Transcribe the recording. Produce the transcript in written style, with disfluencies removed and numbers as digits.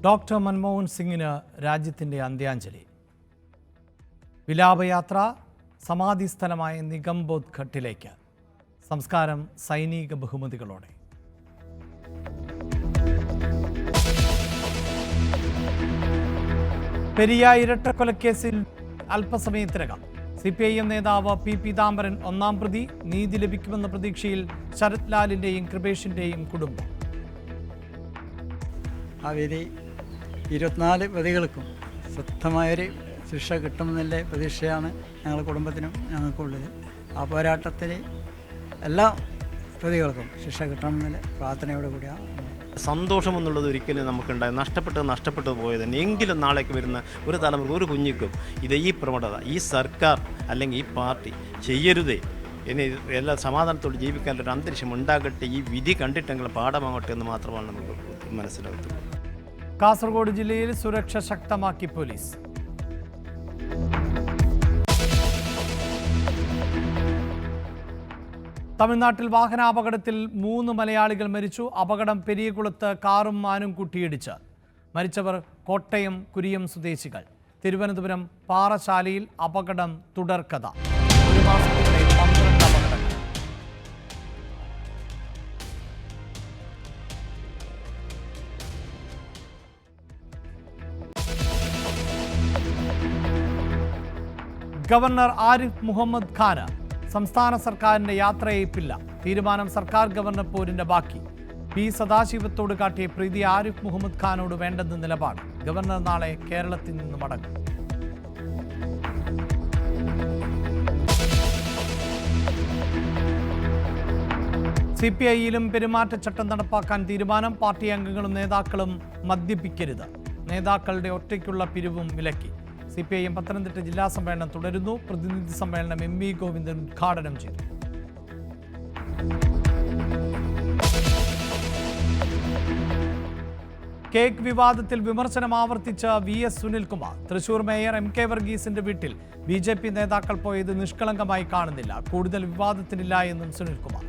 Doctor Manmohan സിംഗിന് രാജ്യത്തിൻ്റെ അന്ത്യാഞ്ജലി. വിലാപയാത്ര സമാധി സ്ഥലമായ നിഗംബോധ് ഘട്ടിലേക്ക്. സംസ്കാരം സൈനിക ബഹുമതികളോടെ. പെരിയ ഇരട്ടക്കൊലക്കേസിൽ അല്പസമയത്തിനകം CPIM നേതാവ് P. പീതാംബരൻ ഒന്നാം പ്രതി. നീതി ലഭിക്കുമെന്ന പ്രതീക്ഷയിൽ ശരത് ലാലിൻ്റെയും കൃപേഷിൻ്റെയും കുടുംബം. ആ വിധി 24 പ്രതികൾക്കും ശക്തമായൊരു ശിക്ഷ കിട്ടുമെന്നുള്ള പ്രതീക്ഷയാണ് ഞങ്ങളുടെ കുടുംബത്തിനും ഞങ്ങൾക്കുള്ളത്. ആ പോരാട്ടത്തിന് എല്ലാ പ്രതികൾക്കും ശിക്ഷ കിട്ടണമെന്നുള്ള പ്രാർത്ഥനയോട് കൂടിയാണ്. സന്തോഷമെന്നുള്ളത് ഒരിക്കലും നമുക്കുണ്ടായി. നഷ്ടപ്പെട്ടത് പോയത് തന്നെ. എങ്കിലും നാളേക്ക് വരുന്ന ഒരു തലമുറ, ഒരു കുഞ്ഞിക്കും ഈ പ്രവണത ഈ സർക്കാർ അല്ലെങ്കിൽ ഈ പാർട്ടി ചെയ്യരുതേ. ഇനി എല്ലാ സമാധാനത്തോട് ജീവിക്കാനൊരു അന്തരീക്ഷം ഉണ്ടാകട്ടെ. ഈ വിധി കണ്ടിട്ടെങ്കിലും പാഠമാകട്ടെ എന്ന് മാത്രമാണ് നമുക്ക് മനസ്സിലാക്കുന്നത്. കാസർഗോഡ് ജില്ലയിൽ സുരക്ഷ ശക്തമാക്കി പോലീസ്. തമിഴ്നാട്ടിൽ വാഹനാപകടത്തിൽ 3 മലയാളികൾ മരിച്ചു. അപകടം പെരിയകുളത്ത് കാറും മാനും കൂട്ടിയിടിച്ച്. മരിച്ചവർ കോട്ടയം കുരിയം സ്വദേശികൾ. തിരുവനന്തപുരം പാറശാലയിൽ അപകടം തുടർക്കഥ. ഒരു മാസത്തിനിടെ 12 അപകടങ്ങൾ. ഗവർണർ ആരിഫ് മുഹമ്മദ് ഖാന് സംസ്ഥാന സർക്കാരിന്റെ യാത്രയയപ്പില്ല. തീരുമാനം സർക്കാർ ഗവർണർ പോരിന്റെ ബാക്കി. P. സദാശിവത്തോട് കാട്ടിയ പ്രീതി ആരിഫ് മുഹമ്മദ് ഖാനോട് വേണ്ടെന്ന നിലപാട്. ഗവർണർ നാളെ കേരളത്തിൽ നിന്ന് മടങ്ങും. CPIയിലും പെരുമാറ്റച്ചട്ടം നടപ്പാക്കാൻ തീരുമാനം. പാർട്ടി അംഗങ്ങളും നേതാക്കളും മദ്യപിക്കരുത്. നേതാക്കളുടെ ഒറ്റയ്ക്കുള്ള പിരിവും വിലക്കി. CPIM പത്തനംതിട്ട ജില്ലാ സമ്മേളനം തുടരുന്നു. പ്രതിനിധി സമ്മേളനം MV ഗോവിന്ദൻ ഉദ്ഘാടനം ചെയ്തു. കേക്ക് വിവാദത്തിൽ വിമർശനം ആവർത്തിച്ച VS Sunilkumar. Thrissur mayor MK വർഗീസിന്റെ വീട്ടിൽ BJP നേതാക്കൾ പോയത് നിഷ്കളങ്കമായി കാണുന്നില്ല. കൂടുതൽ വിവാദത്തിനില്ല എന്നും സുനിൽകുമാർ.